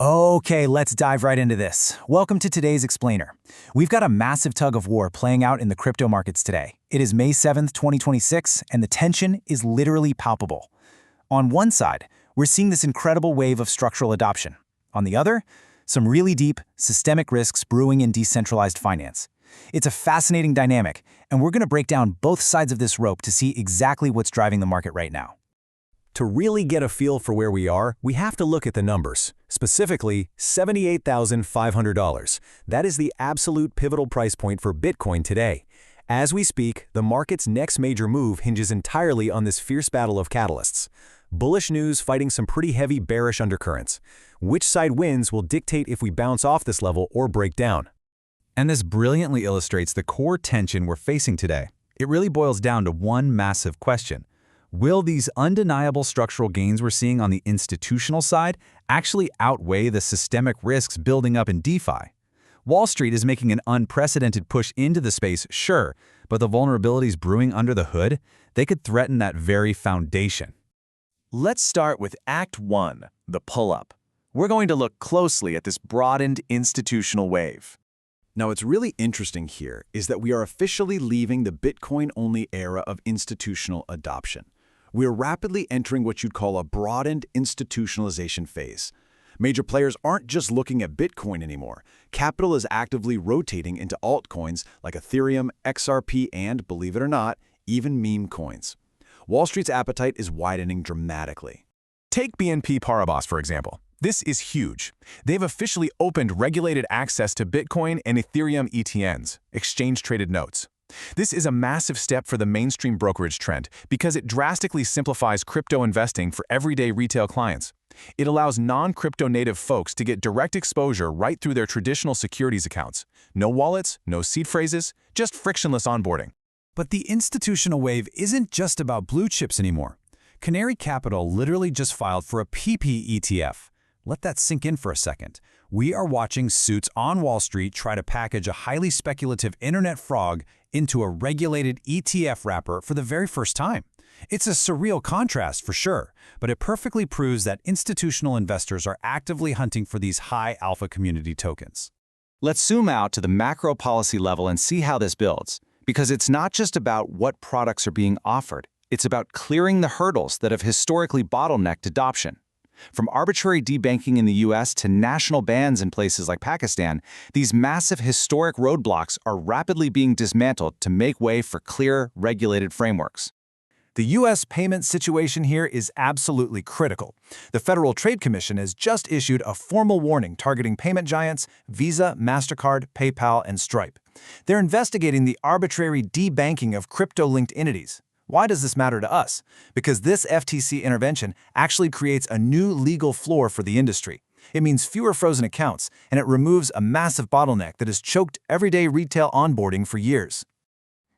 Okay, let's dive right into this. Welcome to today's Explainer. We've got a massive tug of war playing out in the crypto markets today. It is May 7th, 2026, and the tension is literally palpable. On one side, we're seeing this incredible wave of structural adoption. On the other, some really deep, systemic risks brewing in decentralized finance. It's a fascinating dynamic, and we're going to break down both sides of this rope to see exactly what's driving the market right now. To really get a feel for where we are, we have to look at the numbers, specifically $78,500. That is the absolute pivotal price point for Bitcoin today. As we speak, the market's next major move hinges entirely on this fierce battle of catalysts. Bullish news fighting some pretty heavy bearish undercurrents. Which side wins will dictate if we bounce off this level or break down. And this brilliantly illustrates the core tension we're facing today. It really boils down to one massive question. Will these undeniable structural gains we're seeing on the institutional side actually outweigh the systemic risks building up in DeFi? Wall Street is making an unprecedented push into the space, sure, but the vulnerabilities brewing under the hood, they could threaten that very foundation. Let's start with Act 1, the pull-up. We're going to look closely at this broadened institutional wave. Now, what's really interesting here is that we are officially leaving the Bitcoin-only era of institutional adoption. We are rapidly entering what you'd call a broadened institutionalization phase. Major players aren't just looking at Bitcoin anymore. Capital is actively rotating into altcoins like Ethereum, XRP, and, believe it or not, even meme coins. Wall Street's appetite is widening dramatically. Take BNP Paribas, for example. This is huge. They've officially opened regulated access to Bitcoin and Ethereum ETNs, exchange-traded notes. This is a massive step for the mainstream brokerage trend because it drastically simplifies crypto investing for everyday retail clients. It allows non-crypto native folks to get direct exposure right through their traditional securities accounts. No wallets, no seed phrases, just frictionless onboarding. But the institutional wave isn't just about blue chips anymore. Canary Capital literally just filed for a PEPE ETF. Let that sink in for a second. We are watching suits on Wall Street try to package a highly speculative internet frog into a regulated ETF wrapper for the very first time. It's a surreal contrast for sure, but it perfectly proves that institutional investors are actively hunting for these high alpha community tokens. Let's zoom out to the macro policy level and see how this builds, because it's not just about what products are being offered. It's about clearing the hurdles that have historically bottlenecked adoption. From arbitrary debanking in the US to national bans in places like Pakistan, these massive historic roadblocks are rapidly being dismantled to make way for clear, regulated frameworks. The U.S. payment situation here is absolutely critical. The Federal Trade Commission has just issued a formal warning targeting payment giants Visa, MasterCard, PayPal, and Stripe. They're investigating the arbitrary debanking of crypto-linked entities. Why does this matter to us? Because this FTC intervention actually creates a new legal floor for the industry. It means fewer frozen accounts, and it removes a massive bottleneck that has choked everyday retail onboarding for years.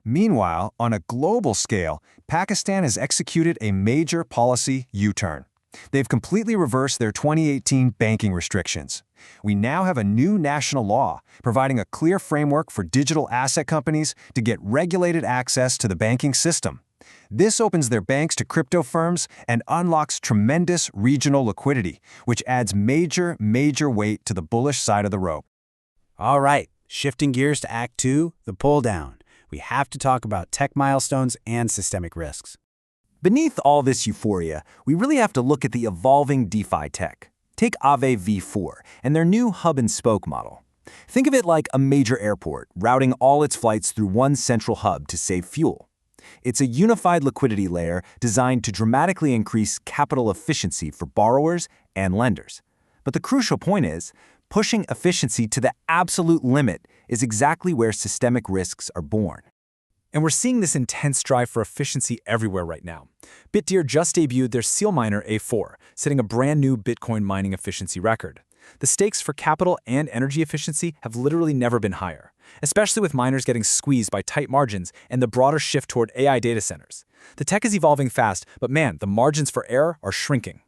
Meanwhile, on a global scale, Pakistan has executed a major policy U-turn. They've completely reversed their 2018 banking restrictions. We now have a new national law providing a clear framework for digital asset companies to get regulated access to the banking system. This opens their banks to crypto firms and unlocks tremendous regional liquidity, which adds major weight to the bullish side of the rope. All right, shifting gears to Act 2, the pull down. We have to talk about tech milestones and systemic risks. Beneath all this euphoria, we really have to look at the evolving DeFi tech. Take Aave V4 and their new hub-and-spoke model. Think of it like a major airport routing all its flights through one central hub to save fuel. It's a unified liquidity layer designed to dramatically increase capital efficiency for borrowers and lenders. But the crucial point is, pushing efficiency to the absolute limit is exactly where systemic risks are born. And we're seeing this intense drive for efficiency everywhere right now. Bitdeer just debuted their seal miner A4, setting a brand new Bitcoin mining efficiency record. The stakes for capital and energy efficiency have literally never been higher, especially with miners getting squeezed by tight margins and the broader shift toward AI data centers. The tech is evolving fast, but man, the margins for error are shrinking.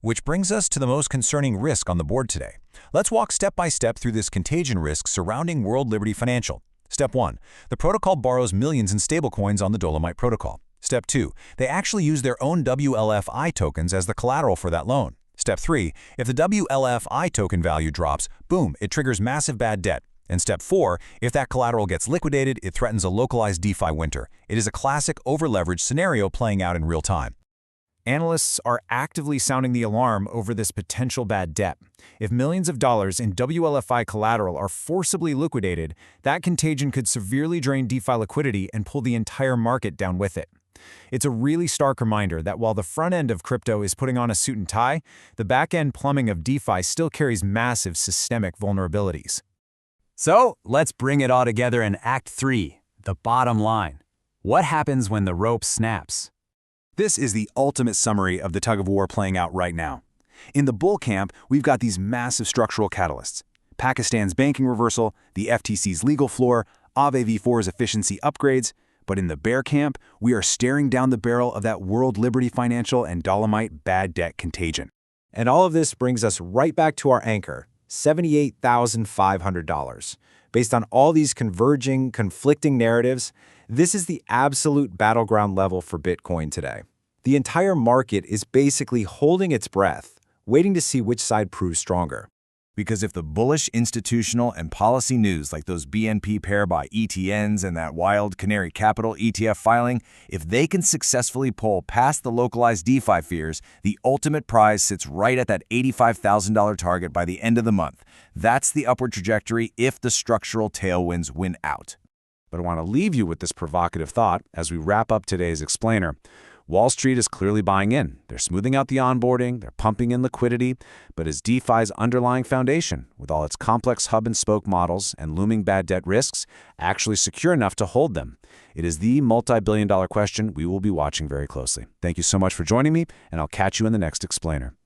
Which brings us to the most concerning risk on the board today. Let's walk step by step through this contagion risk surrounding World Liberty Financial. Step 1. The protocol borrows millions in stablecoins on the Dolomite protocol. Step 2. They actually use their own WLFI tokens as the collateral for that loan. Step 3, if the WLFI token value drops, boom, it triggers massive bad debt. And Step 4, if that collateral gets liquidated, it threatens a localized DeFi winter. It is a classic over-leveraged scenario playing out in real time. Analysts are actively sounding the alarm over this potential bad debt. If millions of dollars in WLFI collateral are forcibly liquidated, that contagion could severely drain DeFi liquidity and pull the entire market down with it. It's a really stark reminder that while the front end of crypto is putting on a suit and tie, the back-end plumbing of DeFi still carries massive systemic vulnerabilities. So let's bring it all together in Act 3, the bottom line. What happens when the rope snaps? This is the ultimate summary of the tug-of-war playing out right now. In the bull camp, we've got these massive structural catalysts. Pakistan's banking reversal, the FTC's legal floor, Aave V4's efficiency upgrades. But in the bear camp, we are staring down the barrel of that World Liberty Financial and Dolomite bad debt contagion. And all of this brings us right back to our anchor, $78,500. Based on all these converging, conflicting narratives, this is the absolute battleground level for Bitcoin today. The entire market is basically holding its breath, waiting to see which side proves stronger. Because if the bullish institutional and policy news like those BNP Paribas ETNs and that wild Canary Capital ETF filing, if they can successfully pull past the localized DeFi fears, the ultimate prize sits right at that $85,000 target by the end of the month. That's the upward trajectory if the structural tailwinds win out. But I want to leave you with this provocative thought as we wrap up today's explainer. Wall Street is clearly buying in. They're smoothing out the onboarding, they're pumping in liquidity, but is DeFi's underlying foundation, with all its complex hub-and-spoke models and looming bad debt risks, actually secure enough to hold them? It is the multi-billion-dollar question we will be watching very closely. Thank you so much for joining me, and I'll catch you in the next explainer.